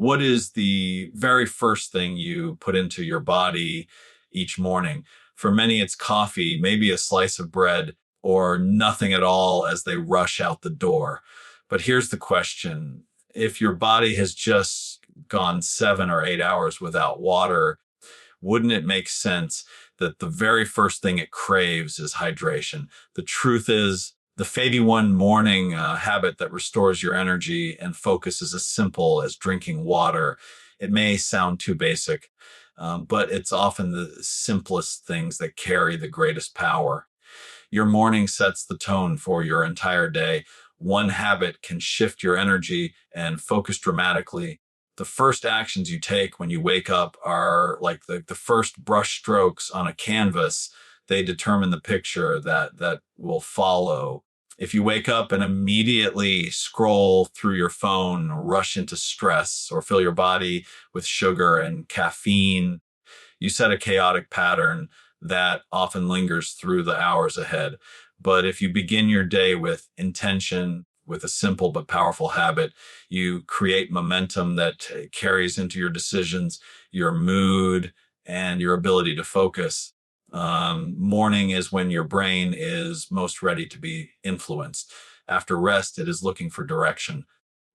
What is the very first thing you put into your body each morning? For many, it's coffee, maybe a slice of bread, or nothing at all as they rush out the door. But here's the question. If your body has just gone 7 or 8 hours without water, wouldn't it make sense that the very first thing it craves is hydration? The truth is, the Fady One morning habit that restores your energy and focus is as simple as drinking water. It may sound too basic, but it's often the simplest things that carry the greatest power. Your morning sets the tone for your entire day. One habit can shift your energy and focus dramatically. The first actions you take when you wake up are like the first brush strokes on a canvas. They determine the picture that will follow. If you wake up and immediately scroll through your phone, rush into stress, or fill your body with sugar and caffeine, you set a chaotic pattern that often lingers through the hours ahead. But if you begin your day with intention, with a simple but powerful habit, you create momentum that carries into your decisions, your mood, and your ability to focus. Morning is when your brain is most ready to be influenced. After rest, it is looking for direction.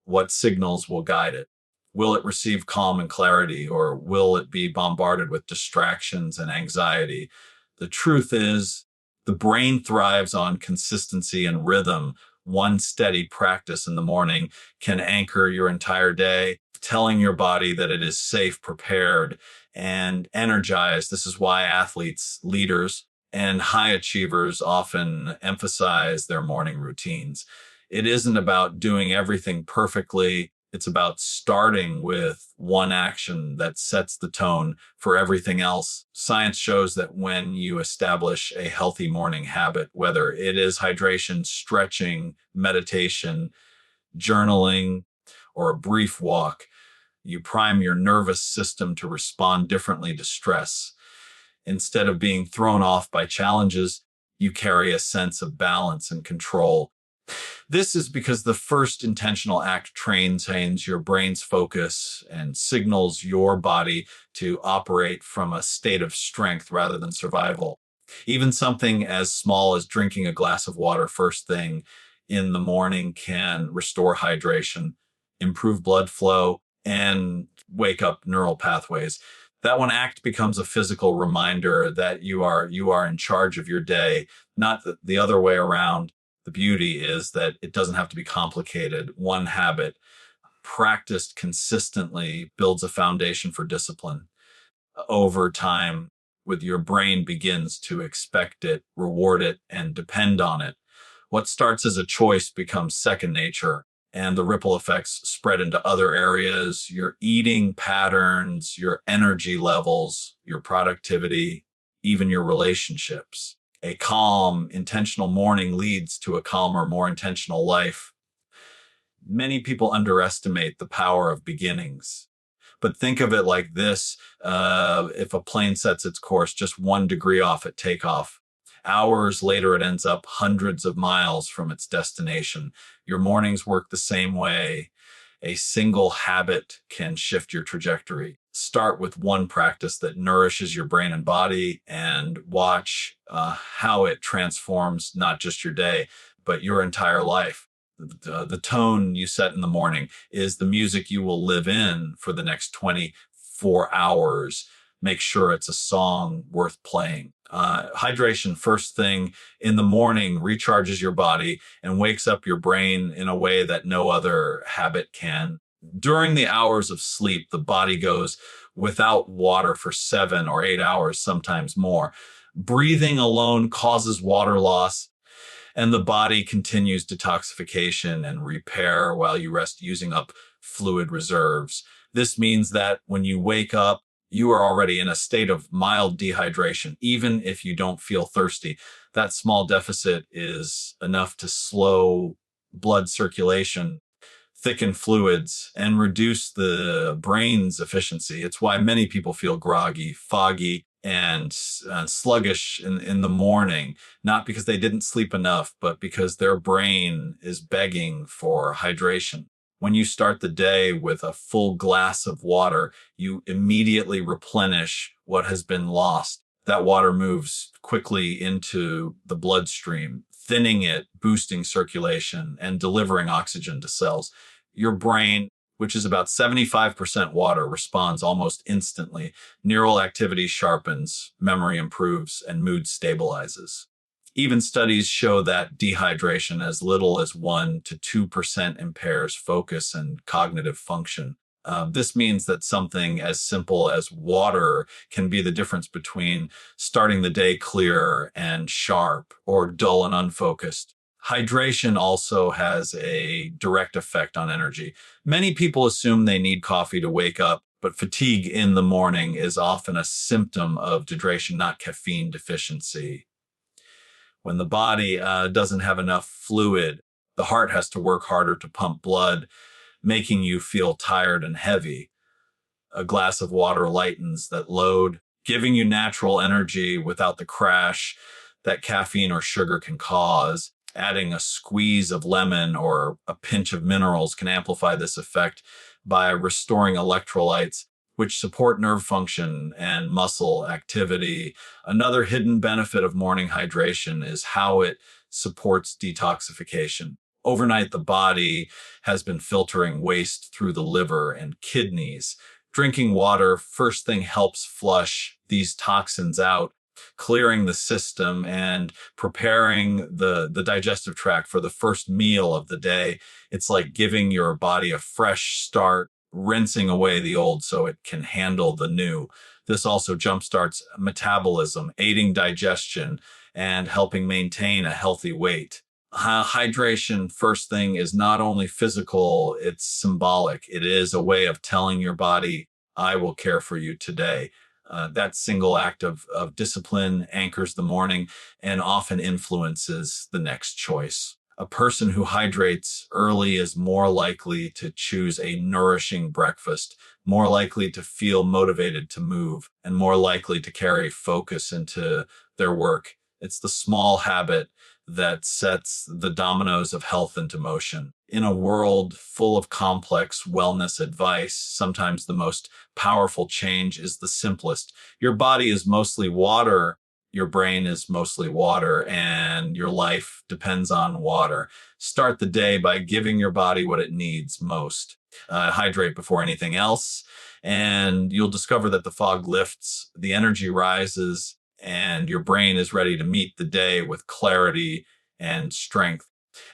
What signals will guide it? Will it receive calm and clarity, or will it be bombarded with distractions and anxiety? The truth is, the brain thrives on consistency and rhythm. One steady practice in the morning can anchor your entire day, telling your body that it is safe, prepared, and energized. This is why athletes, leaders, and high achievers often emphasize their morning routines. It isn't about doing everything perfectly. It's about starting with one action that sets the tone for everything else. Science shows that when you establish a healthy morning habit, whether it is hydration, stretching, meditation, journaling, or a brief walk, you prime your nervous system to respond differently to stress. Instead of being thrown off by challenges, you carry a sense of balance and control. This is because the first intentional act trains your brain's focus and signals your body to operate from a state of strength rather than survival. Even something as small as drinking a glass of water first thing in the morning can restore hydration, improve blood flow, and wake up neural pathways. That one act becomes a physical reminder that you are in charge of your day, not the other way around. The beauty is that it doesn't have to be complicated. One habit practiced consistently builds a foundation for discipline. Over time, with your brain begins to expect it, reward it, and depend on it. What starts as a choice becomes second nature, and the ripple effects spread into other areas, your eating patterns, your energy levels, your productivity, even your relationships. A calm, intentional morning leads to a calmer, more intentional life. Many people underestimate the power of beginnings. But think of it like this. If a plane sets its course just 1 degree off at takeoff, hours later it ends up hundreds of miles from its destination. Your mornings work the same way. A single habit can shift your trajectory. Start with one practice that nourishes your brain and body, and watch how it transforms not just your day, but your entire life. The tone you set in the morning is the music you will live in for the next 24 hours. Make sure it's a song worth playing. Hydration first thing in the morning recharges your body and wakes up your brain in a way that no other habit can. During the hours of sleep, the body goes without water for 7 or 8 hours, sometimes more. Breathing alone causes water loss, and the body continues detoxification and repair while you rest, using up fluid reserves. This means that when you wake up, you are already in a state of mild dehydration, even if you don't feel thirsty. That small deficit is enough to slow blood circulation, thicken fluids, and reduce the brain's efficiency. It's why many people feel groggy, foggy, and sluggish in the morning, not because they didn't sleep enough, but because their brain is begging for hydration. When you start the day with a full glass of water, you immediately replenish what has been lost. That water moves quickly into the bloodstream, thinning it, boosting circulation, and delivering oxygen to cells. Your brain, which is about 75% water, responds almost instantly. Neural activity sharpens, memory improves, and mood stabilizes. Even studies show that dehydration as little as 1 to 2% impairs focus and cognitive function. This means that something as simple as water can be the difference between starting the day clear and sharp or dull and unfocused. Hydration also has a direct effect on energy. Many people assume they need coffee to wake up, but fatigue in the morning is often a symptom of dehydration, not caffeine deficiency. When the body doesn't have enough fluid, the heart has to work harder to pump blood, making you feel tired and heavy. A glass of water lightens that load, giving you natural energy without the crash that caffeine or sugar can cause. Adding a squeeze of lemon or a pinch of minerals can amplify this effect by restoring electrolytes, which support nerve function and muscle activity. Another hidden benefit of morning hydration is how it supports detoxification. Overnight, the body has been filtering waste through the liver and kidneys. Drinking water first thing helps flush these toxins out, clearing the system and preparing the digestive tract for the first meal of the day. It's like giving your body a fresh start, rinsing away the old so it can handle the new. This also jumpstarts metabolism, aiding digestion and helping maintain a healthy weight. Hydration, first thing, is not only physical, it's symbolic. It is a way of telling your body, I will care for you today. That single act of discipline anchors the morning and often influences the next choice. A person who hydrates early is more likely to choose a nourishing breakfast, more likely to feel motivated to move, and more likely to carry focus into their work. It's the small habit that sets the dominoes of health into motion. In a world full of complex wellness advice, sometimes the most powerful change is the simplest. Your body is mostly water, your brain is mostly water, and your life depends on water. Start the day by giving your body what it needs most. Hydrate before anything else, and you'll discover that the fog lifts, the energy rises, and your brain is ready to meet the day with clarity and strength.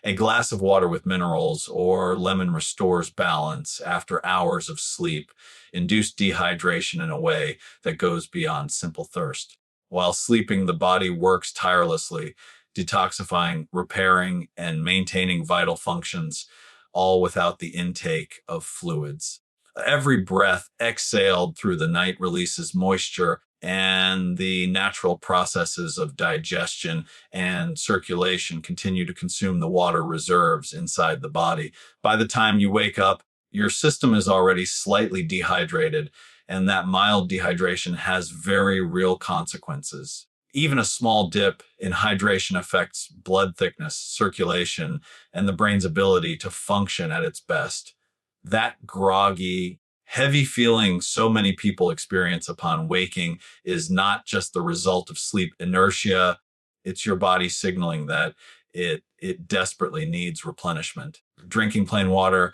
A glass of water with minerals or lemon restores balance after hours of sleep, induced dehydration in a way that goes beyond simple thirst. While sleeping, the body works tirelessly, detoxifying, repairing, and maintaining vital functions, all without the intake of fluids. Every breath exhaled through the night releases moisture, and the natural processes of digestion and circulation continue to consume the water reserves inside the body. By the time you wake up, your system is already slightly dehydrated, and that mild dehydration has very real consequences. Even a small dip in hydration affects blood thickness, circulation, and the brain's ability to function at its best. That groggy, heavy feeling so many people experience upon waking is not just the result of sleep inertia. It's your body signaling that it desperately needs replenishment. Drinking plain water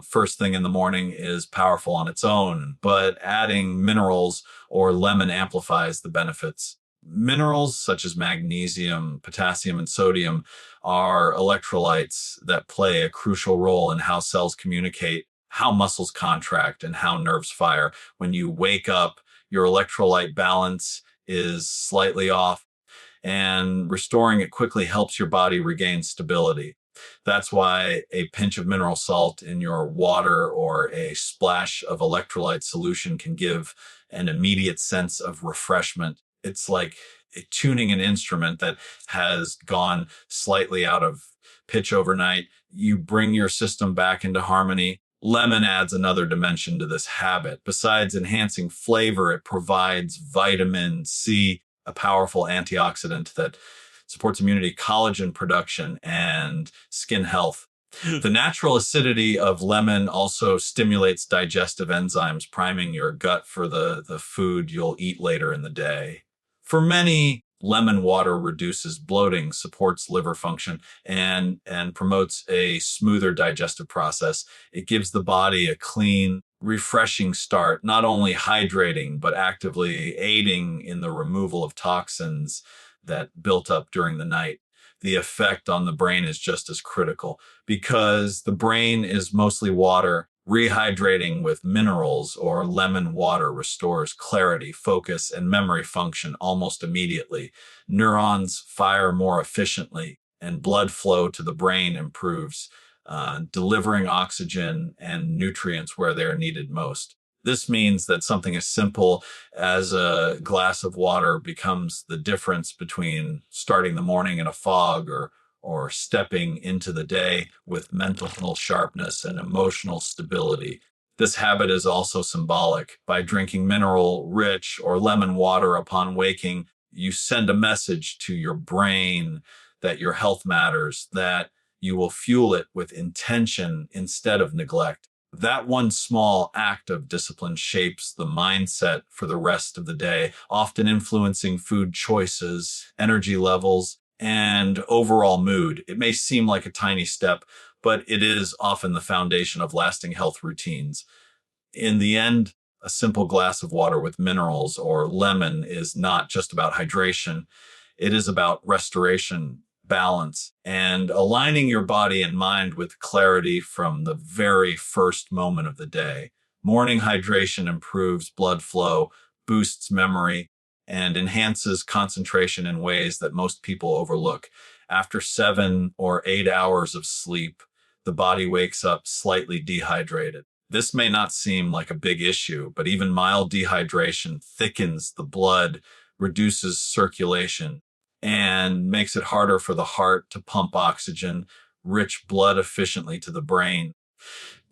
first thing in the morning is powerful on its own, but adding minerals or lemon amplifies the benefits. Minerals such as magnesium, potassium, and sodium are electrolytes that play a crucial role in how cells communicate, how muscles contract, and how nerves fire. When you wake up, your electrolyte balance is slightly off, and restoring it quickly helps your body regain stability. That's why a pinch of mineral salt in your water or a splash of electrolyte solution can give an immediate sense of refreshment. It's like tuning an instrument that has gone slightly out of pitch overnight. You bring your system back into harmony. Lemon adds another dimension to this habit. Besides enhancing flavor, it provides vitamin C, a powerful antioxidant that supports immunity, collagen production, and skin health. The natural acidity of lemon also stimulates digestive enzymes, priming your gut for the food you'll eat later in the day. For many, lemon water reduces bloating, supports liver function, and promotes a smoother digestive process. It gives the body a clean, refreshing start, not only hydrating, but actively aiding in the removal of toxins that built up during the night. The effect on the brain is just as critical because the brain is mostly water. Rehydrating with minerals or lemon water restores clarity, focus, and memory function almost immediately. Neurons fire more efficiently, and blood flow to the brain improves, delivering oxygen and nutrients where they're needed most. This means that something as simple as a glass of water becomes the difference between starting the morning in a fog or stepping into the day with mental sharpness and emotional stability. This habit is also symbolic. By drinking mineral rich or lemon water upon waking, you send a message to your brain that your health matters, that you will fuel it with intention instead of neglect. That one small act of discipline shapes the mindset for the rest of the day, often influencing food choices, energy levels, and overall mood. It may seem like a tiny step, but it is often the foundation of lasting health routines. In the end, a simple glass of water with minerals or lemon is not just about hydration. It is about restoration, balance, and aligning your body and mind with clarity from the very first moment of the day. Morning hydration improves blood flow, boosts memory, and enhances concentration in ways that most people overlook. After 7 or 8 hours of sleep, the body wakes up slightly dehydrated. This may not seem like a big issue, but even mild dehydration thickens the blood, reduces circulation, and makes it harder for the heart to pump oxygen, rich blood efficiently to the brain.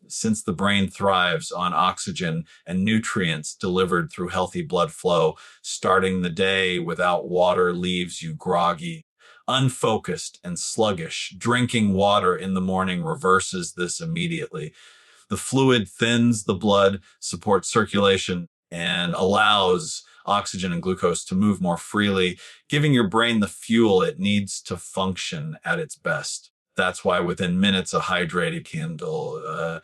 Since the brain thrives on oxygen and nutrients delivered through healthy blood flow, starting the day without water leaves you groggy, unfocused, and sluggish. Drinking water in the morning reverses this immediately. The fluid thins the blood, supports circulation, and allows oxygen and glucose to move more freely, giving your brain the fuel it needs to function at its best. That's why within minutes, a hydrated candle,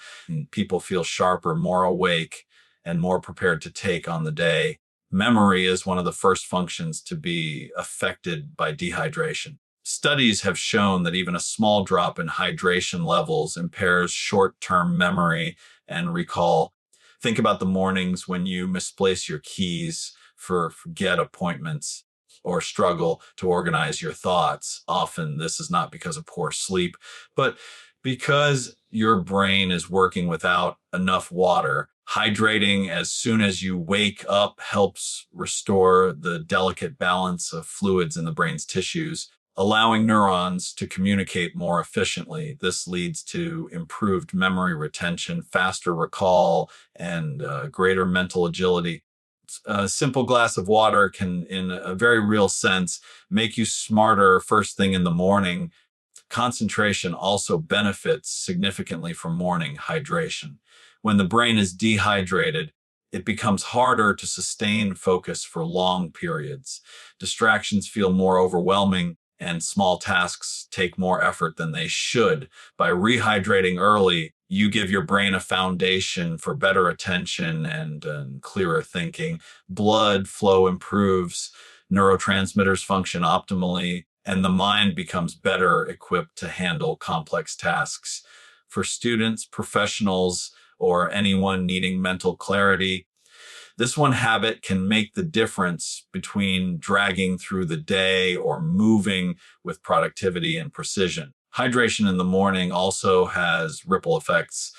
people feel sharper, more awake, and more prepared to take on the day. Memory is one of the first functions to be affected by dehydration. Studies have shown that even a small drop in hydration levels impairs short term memory and recall. Think about the mornings when you misplace your keys, forget appointments, or struggle to organize your thoughts. Often, this is not because of poor sleep, but because your brain is working without enough water. Hydrating as soon as you wake up helps restore the delicate balance of fluids in the brain's tissues, allowing neurons to communicate more efficiently. This leads to improved memory retention, faster recall, and greater mental agility. A simple glass of water can, in a very real sense, make you smarter first thing in the morning. Concentration also benefits significantly from morning hydration. When the brain is dehydrated, it becomes harder to sustain focus for long periods. Distractions feel more overwhelming, and small tasks take more effort than they should. By rehydrating early, you give your brain a foundation for better attention and clearer thinking. Blood flow improves, neurotransmitters function optimally, and the mind becomes better equipped to handle complex tasks. For students, professionals, or anyone needing mental clarity, this one habit can make the difference between dragging through the day or moving with productivity and precision. Hydration in the morning also has ripple effects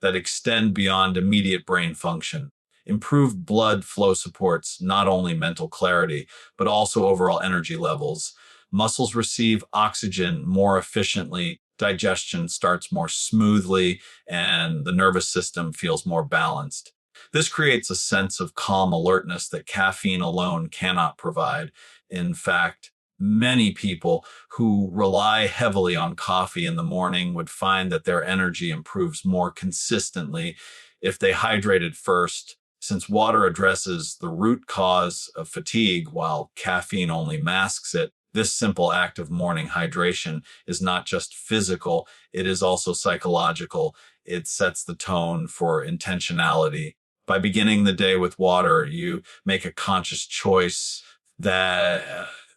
that extend beyond immediate brain function. Improved blood flow supports not only mental clarity, but also overall energy levels. Muscles receive oxygen more efficiently, digestion starts more smoothly, and the nervous system feels more balanced. This creates a sense of calm alertness that caffeine alone cannot provide. In fact, Many people who rely heavily on coffee in the morning would find that their energy improves more consistently if they hydrated first, since water addresses the root cause of fatigue while caffeine only masks it. This simple act of morning hydration is not just physical, it is also psychological. It sets the tone for intentionality. By beginning the day with water, you make a conscious choice that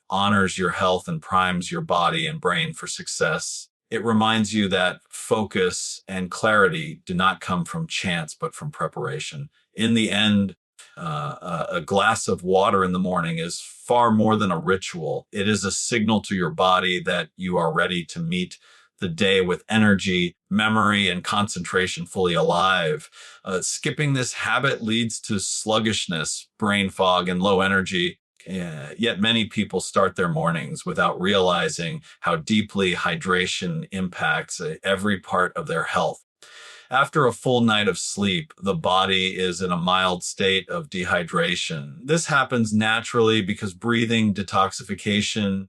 honors your health and primes your body and brain for success. It reminds you that focus and clarity do not come from chance, but from preparation. In the end, a glass of water in the morning is far more than a ritual. It is a signal to your body that you are ready to meet the day with energy, memory, and concentration fully alive. Skipping this habit leads to sluggishness, brain fog, and low energy. Yet many people start their mornings without realizing how deeply hydration impacts every part of their health. After a full night of sleep, the body is in a mild state of dehydration. This happens naturally because breathing, detoxification,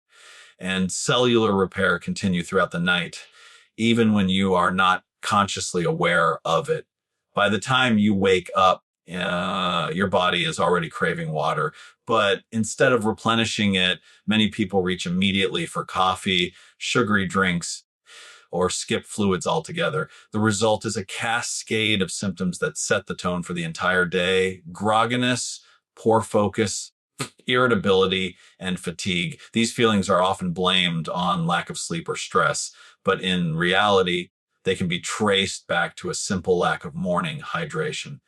and cellular repair continue throughout the night, even when you are not consciously aware of it. By the time you wake up, your body is already craving water. But instead of replenishing it, many people reach immediately for coffee, sugary drinks, or skip fluids altogether. The result is a cascade of symptoms that set the tone for the entire day: grogginess, poor focus, irritability, and fatigue. These feelings are often blamed on lack of sleep or stress, but in reality, they can be traced back to a simple lack of morning hydration.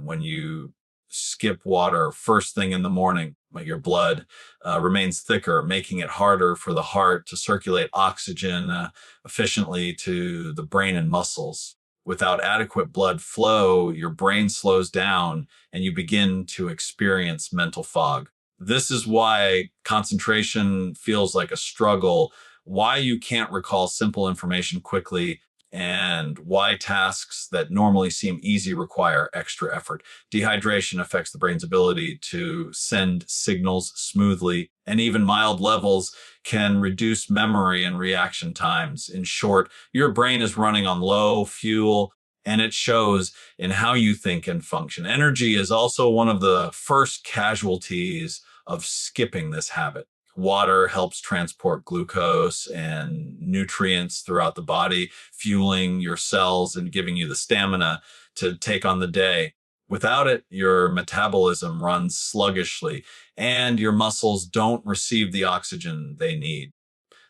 When you skip water first thing in the morning, your blood remains thicker, making it harder for the heart to circulate oxygen efficiently to the brain and muscles. Without adequate blood flow, your brain slows down and you begin to experience mental fog. This is why concentration feels like a struggle, why you can't recall simple information quickly, and why tasks that normally seem easy require extra effort. Dehydration affects the brain's ability to send signals smoothly, and even mild levels can reduce memory and reaction times. In short, your brain is running on low fuel, and it shows in how you think and function. Energy is also one of the first casualties of skipping this habit. Water helps transport glucose and nutrients throughout the body, fueling your cells and giving you the stamina to take on the day. Without it, your metabolism runs sluggishly and your muscles don't receive the oxygen they need.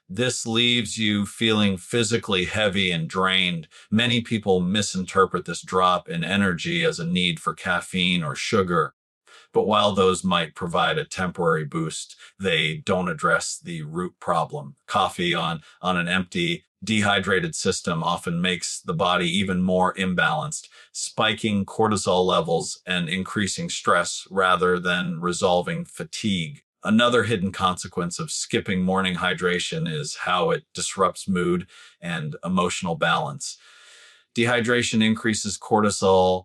This leaves you feeling physically heavy and drained. Many people misinterpret this drop in energy as a need for caffeine or sugar. But while those might provide a temporary boost, they don't address the root problem. Coffee on an empty, dehydrated system often makes the body even more imbalanced, spiking cortisol levels and increasing stress rather than resolving fatigue. Another hidden consequence of skipping morning hydration is how it disrupts mood and emotional balance. Dehydration increases cortisol,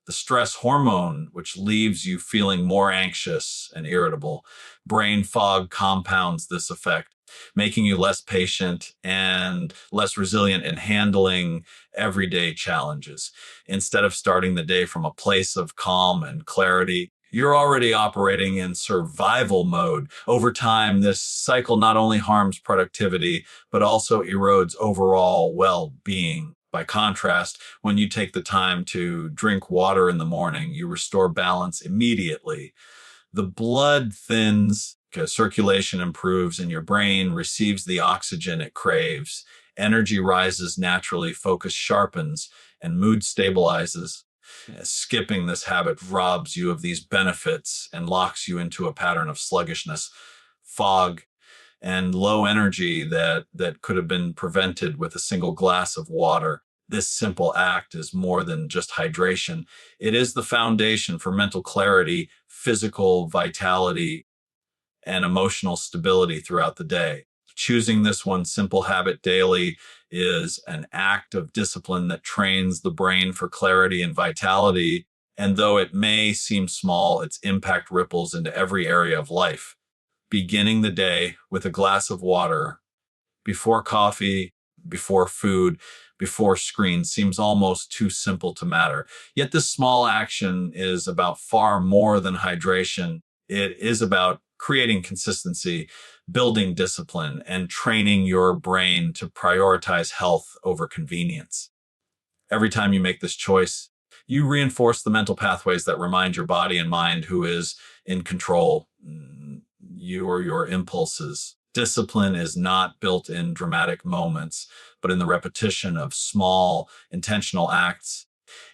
the stress hormone, which leaves you feeling more anxious and irritable. Brain fog compounds this effect, making you less patient and less resilient in handling everyday challenges. Instead of starting the day from a place of calm and clarity, you're already operating in survival mode. Over time, this cycle not only harms productivity, but also erodes overall well-being. By contrast, when you take the time to drink water in the morning, you restore balance immediately. The blood thins, circulation improves, and your brain receives the oxygen it craves. Energy rises naturally, focus sharpens, and mood stabilizes. Skipping this habit robs you of these benefits and locks you into a pattern of sluggishness, fog, and low energy that could have been prevented with a single glass of water. This simple act is more than just hydration. It is the foundation for mental clarity, physical vitality, and emotional stability throughout the day. Choosing this one simple habit daily is an act of discipline that trains the brain for clarity and vitality. And though it may seem small, its impact ripples into every area of life. Beginning the day with a glass of water before coffee, before food, before screens seems almost too simple to matter. Yet this small action is about far more than hydration. It is about creating consistency, building discipline, and training your brain to prioritize health over convenience. Every time you make this choice, you reinforce the mental pathways that remind your body and mind who is in control, you or your impulses. Discipline is not built in dramatic moments, but in the repetition of small, intentional acts.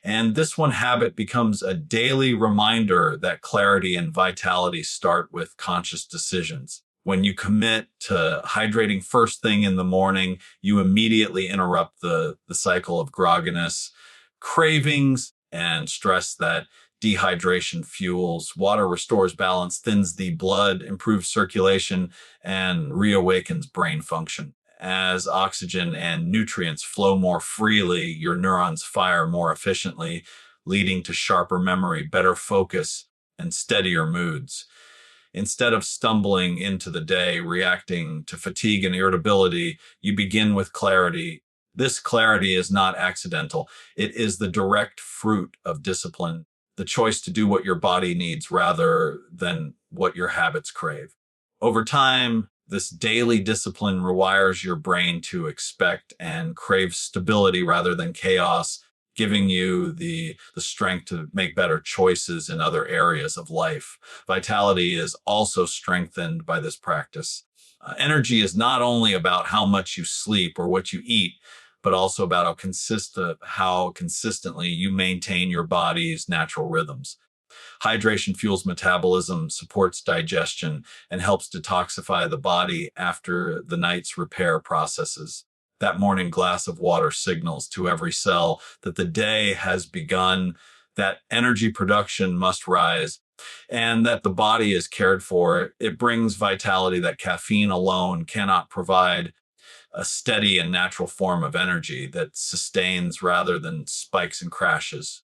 And this one habit becomes a daily reminder that clarity and vitality start with conscious decisions. When you commit to hydrating first thing in the morning, you immediately interrupt the cycle of grogginess, cravings, and stress that dehydration fuels. Water restores balance, thins the blood, improves circulation, and reawakens brain function. As oxygen and nutrients flow more freely, your neurons fire more efficiently, leading to sharper memory, better focus, and steadier moods. Instead of stumbling into the day, reacting to fatigue and irritability, you begin with clarity. This clarity is not accidental. It is the direct fruit of discipline, the choice to do what your body needs rather than what your habits crave. Over time, this daily discipline rewires your brain to expect and crave stability rather than chaos, giving you the strength to make better choices in other areas of life. Vitality is also strengthened by this practice. Energy is not only about how much you sleep or what you eat, but also about how consistently you maintain your body's natural rhythms. Hydration fuels metabolism, supports digestion, and helps detoxify the body after the night's repair processes. That morning glass of water signals to every cell that the day has begun, that energy production must rise, and that the body is cared for. It brings vitality that caffeine alone cannot provide, a steady and natural form of energy that sustains rather than spikes and crashes.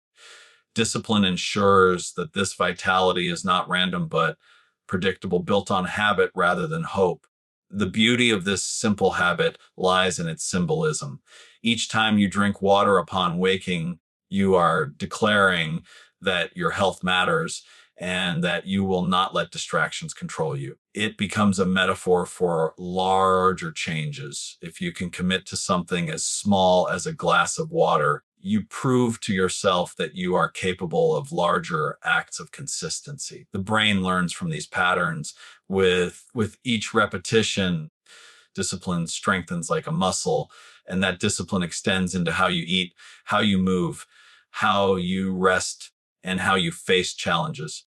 Discipline ensures that this vitality is not random but predictable, built on habit rather than hope. The beauty of this simple habit lies in its symbolism. Each time you drink water upon waking, you are declaring that your health matters and that you will not let distractions control you. It becomes a metaphor for larger changes. If you can commit to something as small as a glass of water, you prove to yourself that you are capable of larger acts of consistency. The brain learns from these patterns. With each repetition, discipline strengthens like a muscle, and that discipline extends into how you eat, how you move, how you rest, and how you face challenges.